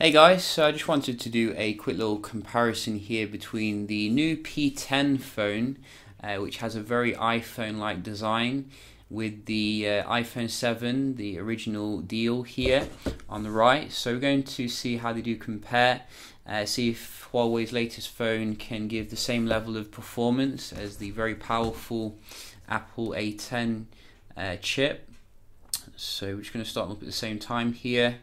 Hey guys, so I just wanted to do a quick little comparison here between the new P10 phone, which has a very iPhone-like design, with the iPhone 7, the original deal here on the right. So we're going to see how they do compare, see if Huawei's latest phone can give the same level of performance as the very powerful Apple A10 chip. So we're just going to start them up at the same time here.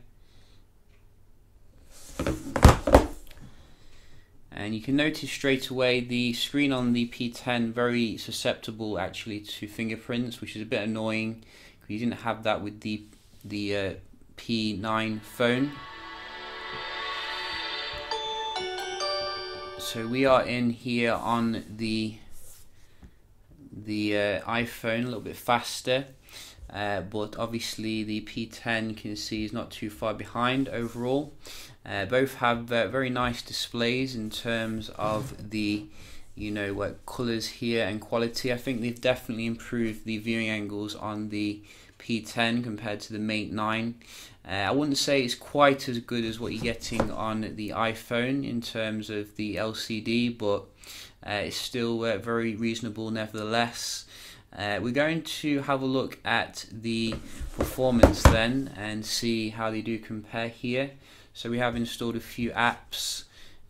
And you can notice straight away the screen on the P10 very susceptible actually to fingerprints, which is a bit annoying because you didn't have that with the P9 phone. So we are in here on the iPhone, a little bit faster, but obviously the P10 you can see is not too far behind overall. Both have very nice displays in terms of the colours here and quality. I think they've definitely improved the viewing angles on the P10 compared to the Mate 9. I wouldn't say it's quite as good as what you're getting on the iPhone in terms of the LCD, but it's still very reasonable nevertheless. We're going to have a look at the performance then and see how they do compare here. So we have installed a few apps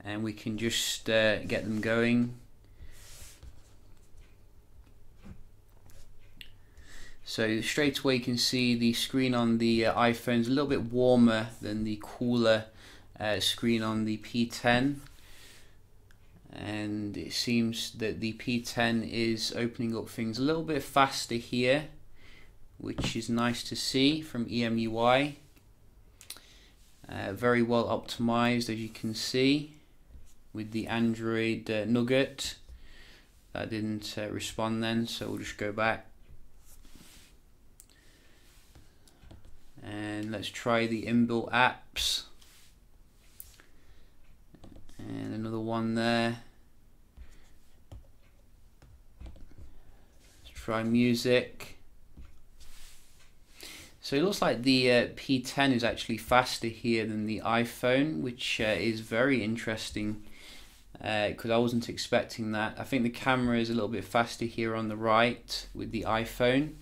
and we can just get them going. So straight away you can see the screen on the iPhone is a little bit warmer than the cooler screen on the P10. And it seems that the P10 is opening up things a little bit faster here, which is nice to see from EMUI. Very well optimized, as you can see, with the Android Nugget. That didn't respond then, so we'll just go back. And let's try the inbuilt apps. And another one there. Let's try music. So it looks like the P10 is actually faster here than the iPhone, which is very interesting because I wasn't expecting that. I think the camera is a little bit faster here on the right with the iPhone.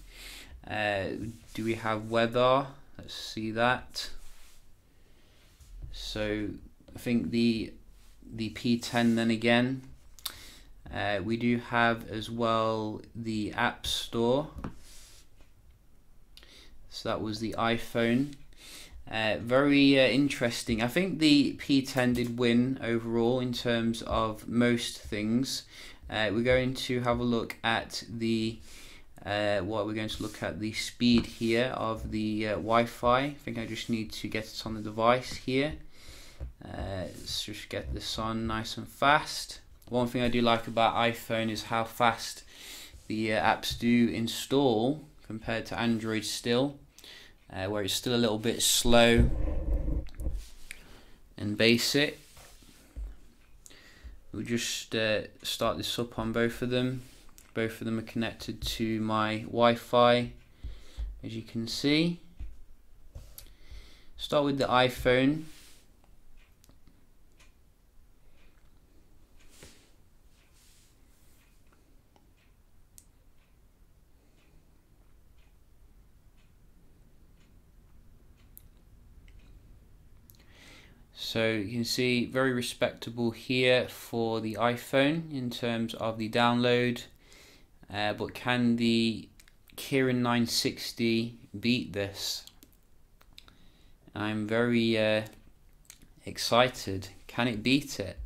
Do we have weather? Let's see that. So I think the P10 then again. We do have as well the App Store. So that was the iPhone. Very interesting. I think the P10 did win overall in terms of most things. We're going to have a look at the we're going to look at the speed here of the Wi-Fi. I think I just need to get it on the device here. Let's just get this on nice and fast. One thing I do like about iPhone is how fast the apps do install compared to Android still. Where it's still a little bit slow and basic. We'll just start this up on both of them. Both of them are connected to my Wi-Fi, as you can see. Start with the iPhone. So you can see very respectable here for the iPhone in terms of the download, but can the Kirin 960 beat this? I'm very excited. Can it beat it?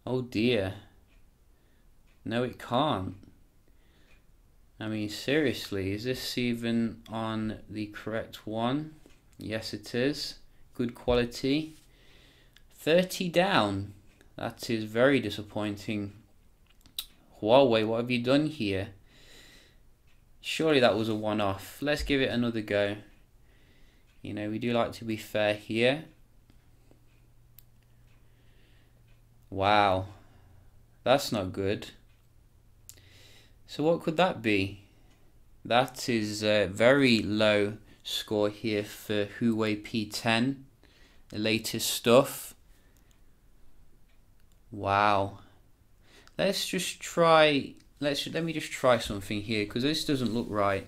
Oh dear. No, it can't. I mean, seriously, is this even on the correct one? Yes, it is. Good quality. 30 down. That is very disappointing. Huawei, what have you done here? Surely that was a one-off. Let's give it another go. You know, we do like to be fair here. Wow. That's not good. So what could that be? That is a very low score here for Huawei P10, the latest stuff. Wow. Let me just try something here, because this doesn't look right.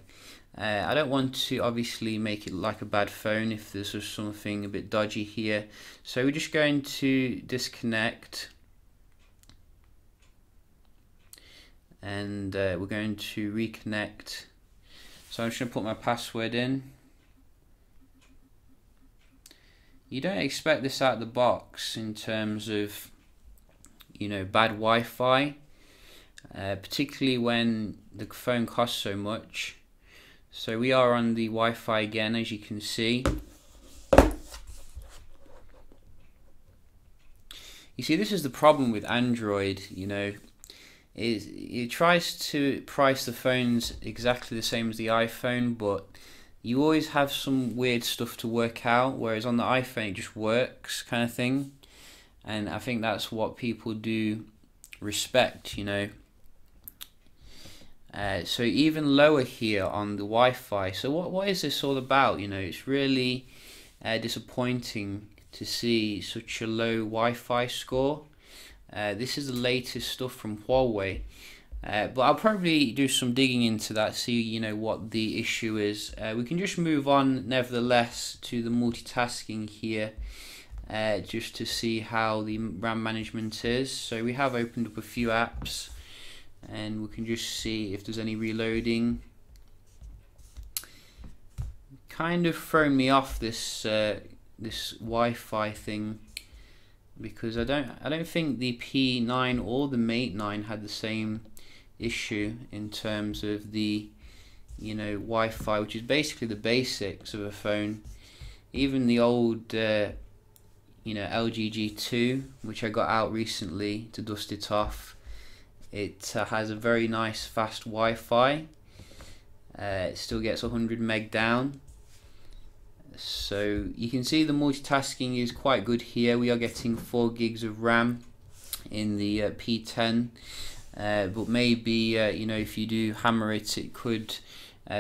I don't want to obviously make it like a bad phone if there's just something a bit dodgy here. So we're just going to disconnect, and we're going to reconnect. So I'm just going to put my password in. You don't expect this out of the box in terms of, you know, bad Wi-Fi, particularly when the phone costs so much. So we are on the Wi-Fi again, as you can see. You see, this is the problem with Android, you know. It tries to price the phones exactly the same as the iPhone, but you always have some weird stuff to work out, whereas on the iPhone it just works, kind of thing. And I think that's what people do respect, you know. So even lower here on the Wi-Fi. So what is this all about? You know, it's really disappointing to see such a low Wi-Fi score. This is the latest stuff from Huawei, but I'll probably do some digging into that, see, you know, what the issue is. We can just move on nevertheless to the multitasking here, just to see how the RAM management is. So we have opened up a few apps, and we can just see if there's any reloading. Kind of thrown me off this this Wi-Fi thing, because I don't think the P9 or the Mate 9 had the same issue in terms of the, you know, Wi-Fi, which is basically the basics of a phone. Even the old you know, LG G2, which I got out recently to dust it off, it has a very nice fast Wi-Fi. It still gets 100 meg down. So you can see the multitasking is quite good here. We are getting 4 gigs of RAM in the P10, but maybe you know, if you do hammer it, it could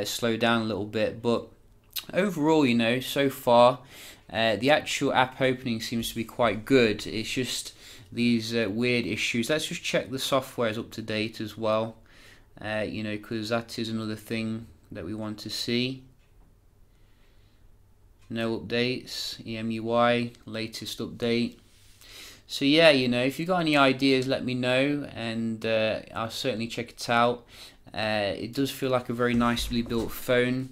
slow down a little bit. But overall, you know, so far the actual app opening seems to be quite good. It's just these weird issues. Let's just check the software is up to date as well, you know, because that is another thing that we want to see. No updates, EMUI, latest update. So yeah, you know, if you've got any ideas, let me know, and I'll certainly check it out. It does feel like a very nicely built phone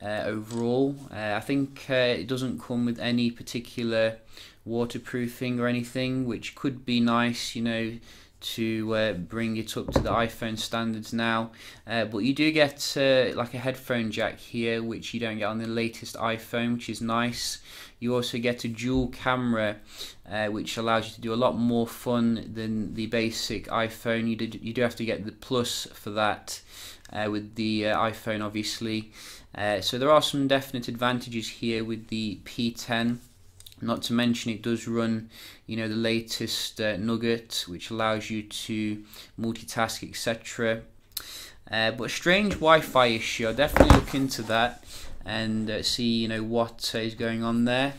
overall. I think it doesn't come with any particular waterproofing or anything, which could be nice, you know, to bring it up to the iPhone standards now, but you do get like a headphone jack here, which you don't get on the latest iPhone, which is nice. You also get a dual camera, which allows you to do a lot more fun than the basic iPhone. You do have to get the Plus for that with the iPhone, obviously. So there are some definite advantages here with the P10. Not to mention it does run, you know, the latest Nugget, which allows you to multitask, etc. But a strange Wi-Fi issue. I'll definitely look into that and see, you know, what is going on there.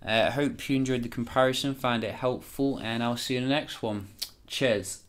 I hope you enjoyed the comparison, found it helpful, and I'll see you in the next one. Cheers.